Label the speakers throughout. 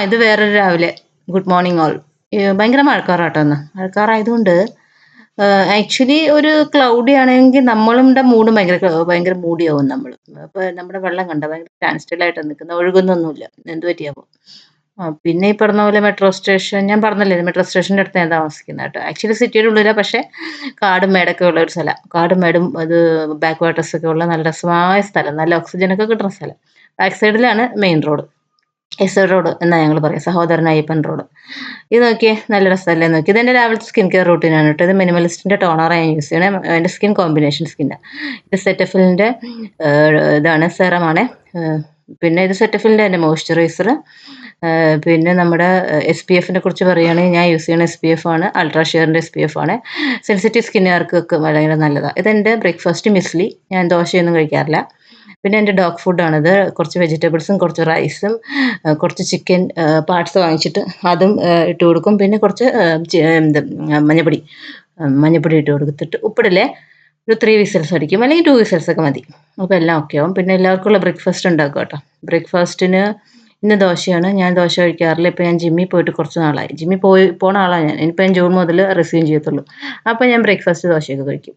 Speaker 1: ഇത് വേറൊരു രാവിലെ. Good morning all. ഭയങ്കര മഴക്കാറാട്ടോ ഇന്ന്. മഴക്കാറായതുകൊണ്ട് ആക്ച്വലി ഒരു ക്ലൗഡി ആണെങ്കിൽ നമ്മളുടെ മൂഡും ഭയങ്കര മൂഡിയാവും നമ്മള്. അപ്പൊ നമ്മുടെ വെള്ളം കണ്ടോ ഭയങ്കര സ്റ്റാൻഡ് സ്റ്റിൽ ആയിട്ടാ നിക്കുന്നെ. ഒഴുകുന്നൊന്നുമില്ല. എന്ത് പറ്റിയാവോ? പിന്നെ ഈ പറഞ്ഞ പോലെ മെട്രോ സ്റ്റേഷൻ ഞാൻ പറഞ്ഞില്ലേ മെട്രോ സ്റ്റേഷന്റെ അടുത്ത് ഞാൻ താമസിക്കുന്നത് കേട്ടോ. ആക്ച്വലി സിറ്റിയുടെ ഉള്ളിലാ പക്ഷെ കാടും മേടൊക്കെ ഉള്ള ഒരു സ്ഥലാ. കാടും മേടും അത് ബാക്ക് വാട്ടേഴ്സ് ഒക്കെ ഉള്ള നല്ല രസമായ സ്ഥലം. നല്ല ഓക്സിജൻ ഒക്കെ കിട്ടുന്ന സ്ഥലം. ബാക്ക് സൈഡിലാണ് മെയിൻ റോഡ്. എസ് റോഡ് എന്നാ ഞങ്ങൾ പറയാ. സഹോദരൻ അയ്യപ്പൻ റോഡ്. ഇത് നോക്കിയേ നല്ല രസമല്ലേ നോക്കി. ഇതെന്റെ രാവിലത്തെ സ്കിൻ കെയർ റൂട്ടീനാണ് കേട്ടോ. ഇത് മിനിമലിസ്റ്റിന്റെ ടോണറാണ് ഞാൻ യൂസ് ചെയ്യണേ. എന്റെ സ്കിൻ കോമ്പിനേഷൻ സ്കിന്നാ. ഇത് സെറ്റഫിലിന്റെ ഇതാണ് സെറമാണ്. പിന്നെ ഇത് സെറ്റഫിലിന്റെ എന്റെ മോയ്സ്ചറൈസർ. പിന്നെ നമ്മുടെ എസ് പി എഫിനെ കുറിച്ച് പറയുകയാണെങ്കിൽ ഞാൻ യൂസ് ചെയ്യുന്ന എസ് പി എഫ് ആണ്. അൾട്രാ ഷെയറിന്റെ എസ് പി എഫ് ആണ്. സെൻസിറ്റീവ് സ്കിന്നുകാർക്കൊക്കെ ഭയങ്കര നല്ലതാണ്. ഇതെന്റെ ബ്രേക്ക്ഫാസ്റ്റ് മിസ്ലി. ഞാൻ ദോശയൊന്നും കഴിക്കാറില്ല. പിന്നെ എൻ്റെ ഡോഗ് ഫുഡാണിത്. കുറച്ച് വെജിറ്റബിൾസും കുറച്ച് റൈസും കുറച്ച് ചിക്കൻ പാർട്സ് വാങ്ങിച്ചിട്ട് അതും ഇട്ട് കൊടുക്കും. പിന്നെ കുറച്ച് മഞ്ഞപ്പൊടി മഞ്ഞപ്പൊടി ഇട്ട് കൊടുത്തിട്ട് ഉപ്പിടില്ലേ ഒരു 3 വിസിൽസ് അടിക്കും. അല്ലെങ്കിൽ 2 വിസിൽസ് ഒക്കെ മതി. അപ്പോൾ എല്ലാം ഓക്കെ ആവും. പിന്നെ എല്ലാവർക്കുമുള്ള ബ്രേക്ക്ഫാസ്റ്റ് ഉണ്ടാക്കും കേട്ടോ. ബ്രേക്ക്ഫാസ്റ്റിന് ഇന്ന് ദോശയാണ്. ഞാൻ ദോശ കഴിക്കാറില്ല. ഇപ്പോൾ ഞാൻ ജിമ്മിൽ പോയിട്ട് കുറച്ച് നാളായി. ജിമ്മിൽ പോണ ആളാണ് ഞാൻ. ഇനിയിപ്പോൾ ഞാൻ ജൂൺ മുതൽ റിസ്യൂം ചെയ്യത്തുള്ളൂ. അപ്പോൾ ഞാൻ ബ്രേക്ക്ഫാസ്റ്റ് ദോശയൊക്കെ കഴിക്കും.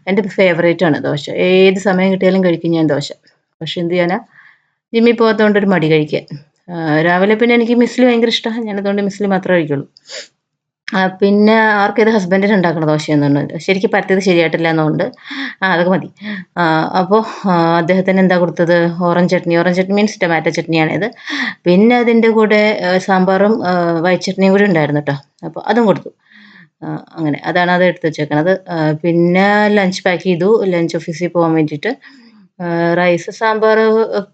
Speaker 1: എൻ്റെ ഫേവറേറ്റ് ആണ് ദോശ. ഏത് സമയം കിട്ടിയാലും കഴിക്കും ഞാൻ ദോശ. പക്ഷെ എന്ത് ചെയ്യാനാ ജിമ്മിൽ പോകാത്തതുകൊണ്ട് ഒരു മടി കഴിക്കാൻ. രാവിലെ പിന്നെ എനിക്ക് മിസ്ലി ഭയങ്കര ഇഷ്ടമാണ്. ഞാനതുകൊണ്ട് മിസ്ലി മാത്രമേ കഴിക്കുള്ളൂ. പിന്നെ ആർക്കും ഇത് ഹസ്ബൻഡിന് ഉണ്ടാക്കുന്ന ദോശയൊന്നും ശരിക്കും പരത്തിയത് ശരിയായിട്ടില്ല എന്നുകൊണ്ട് അതൊക്കെ മതി. അപ്പോൾ അദ്ദേഹത്തിന് എന്താ കൊടുത്തത് orange chutney. Orange chutney means tomato ചട്നിയാണിത്. പിന്നെ അതിൻ്റെ കൂടെ സാമ്പാറും വൈറ്റ് ചട്നിയും കൂടി ഉണ്ടായിരുന്നു കേട്ടോ. അപ്പോൾ അതും കൊടുത്തു. അങ്ങനെ അതാണ് അത് എടുത്ത് വെച്ചേക്കണത്. പിന്നെ ലഞ്ച് പാക്ക് ചെയ്തു ലഞ്ച് ഓഫീസിൽ പോകാൻ വേണ്ടിയിട്ട്. റൈസ്, സാമ്പാർ,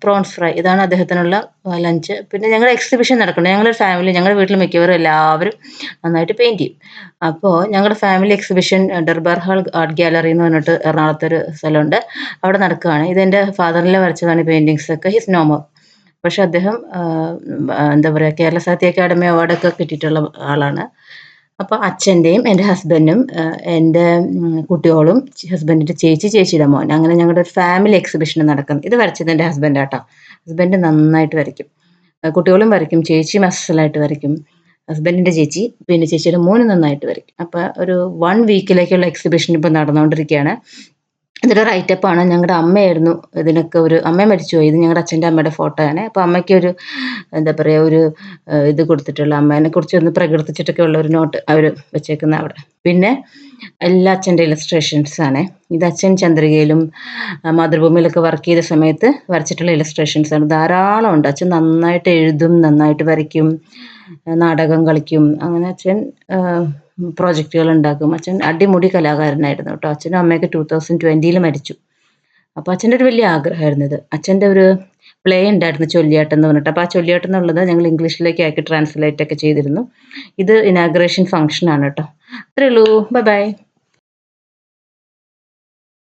Speaker 1: പ്രോൺസ് ഫ്രൈ ഇതാണ് അദ്ദേഹത്തിനുള്ള ലഞ്ച്. പിന്നെ ഞങ്ങളുടെ എക്സിബിഷൻ നടക്കുന്നുണ്ട്. ഞങ്ങളൊരു ഫാമിലി ഞങ്ങളുടെ വീട്ടിൽ മിക്കവരും എല്ലാവരും നന്നായിട്ട് പെയിന്റ് ചെയ്യും. അപ്പോൾ ഞങ്ങളുടെ family exhibition Durbar Hall Art Gallery എന്ന് പറഞ്ഞിട്ട് എറണാകുളത്തൊരു സ്ഥലമുണ്ട്. അവിടെ നടക്കുകയാണ്. ഇതെൻ്റെ ഫാദറിലെ വരച്ചതാണ് ഈ പെയിന്റിങ്സ് ഒക്കെ. He's no more. പക്ഷെ അദ്ദേഹം എന്താ പറയുക കേരള സാഹിത്യ അക്കാദമി അവാർഡൊക്കെ കിട്ടിയിട്ടുള്ള ആളാണ്. അപ്പോൾ അച്ഛൻ്റെയും എൻ്റെ ഹസ്ബൻഡും എൻ്റെ കുട്ടികളും ഹസ്ബൻഡിൻ്റെ ചേച്ചിയുടെ മോൻ അങ്ങനെ ഞങ്ങളുടെ ഒരു ഫാമിലി എക്സിബിഷൻ നടക്കുന്നത്. ഇത് വരച്ചത് എൻ്റെ ഹസ്ബൻഡാട്ടോ. ഹസ്ബൻഡ് നന്നായിട്ട് വരയ്ക്കും. കുട്ടികളും വരയ്ക്കും. ചേച്ചിയും അസ്സലായിട്ട് വരയ്ക്കും. ഹസ്ബൻഡിൻ്റെ ചേച്ചി പിന്നെ ചേച്ചിയുടെ മോന് നന്നായിട്ട് വരയ്ക്കും. അപ്പോൾ ഒരു 1 വീക്കിലേക്കുള്ള എക്സിബിഷൻ ഇപ്പോൾ നടന്നുകൊണ്ടിരിക്കുകയാണ്. ഇതൊരു റൈറ്റപ്പാണ്. ഞങ്ങളുടെ അമ്മയായിരുന്നു ഇതിനൊക്കെ അമ്മ മരിച്ചുപോയി. ഇത് ഞങ്ങളുടെ അച്ഛൻ്റെ അമ്മയുടെ ഫോട്ടോയാണ്. അപ്പോൾ അമ്മയ്ക്കൊരു എന്താ പറയുക ഇത് കൊടുത്തിട്ടുള്ള അമ്മേനെക്കുറിച്ചൊന്ന് പ്രകീർത്തിച്ചിട്ടൊക്കെ ഉള്ള ഒരു നോട്ട് അവർ വെച്ചേക്കുന്ന അവിടെ. പിന്നെ എല്ലാ അച്ഛൻ്റെ ഇലസ്ട്രേഷൻസ് ആണ്. ഇത് അച്ഛൻ ചന്ദ്രികയിലും മാതൃഭൂമിയിലൊക്കെ വർക്ക് ചെയ്ത സമയത്ത് വരച്ചിട്ടുള്ള ഇലസ്ട്രേഷൻസ് ആണ്. ധാരാളം ഉണ്ട്. അച്ഛൻ നന്നായിട്ട് എഴുതും, നന്നായിട്ട് വരയ്ക്കും, നാടകം കളിക്കും. അങ്ങനെ അച്ഛൻ പ്രോജക്റ്റുകൾ ഉണ്ടാക്കും. അച്ഛൻ അടിമുടി കലാകാരനായിരുന്നു കേട്ടോ. അച്ഛനും അമ്മയൊക്കെ 2020 മരിച്ചു. അപ്പോൾ അച്ഛൻ്റെ ഒരു വലിയ ആഗ്രഹമായിരുന്നു ഇത്. അച്ഛൻ്റെ ഒരു പ്ലേ ഉണ്ടായിരുന്നു ചൊല്ലിയാട്ടം എന്ന് പറഞ്ഞിട്ട്. അപ്പോൾ ആ ചൊല്ലിയാട്ടം എന്നുള്ളത് ഞങ്ങൾ ഇംഗ്ലീഷിലേക്ക് ആക്കി ട്രാൻസ്ലേറ്റ് ഒക്കെ ചെയ്തിരുന്നു. ഇത് ഇനാഗുറേഷൻ ഫംഗ്ഷൻ ആണ് കേട്ടോ. അത്രേ ഉള്ളൂ. Bye bye.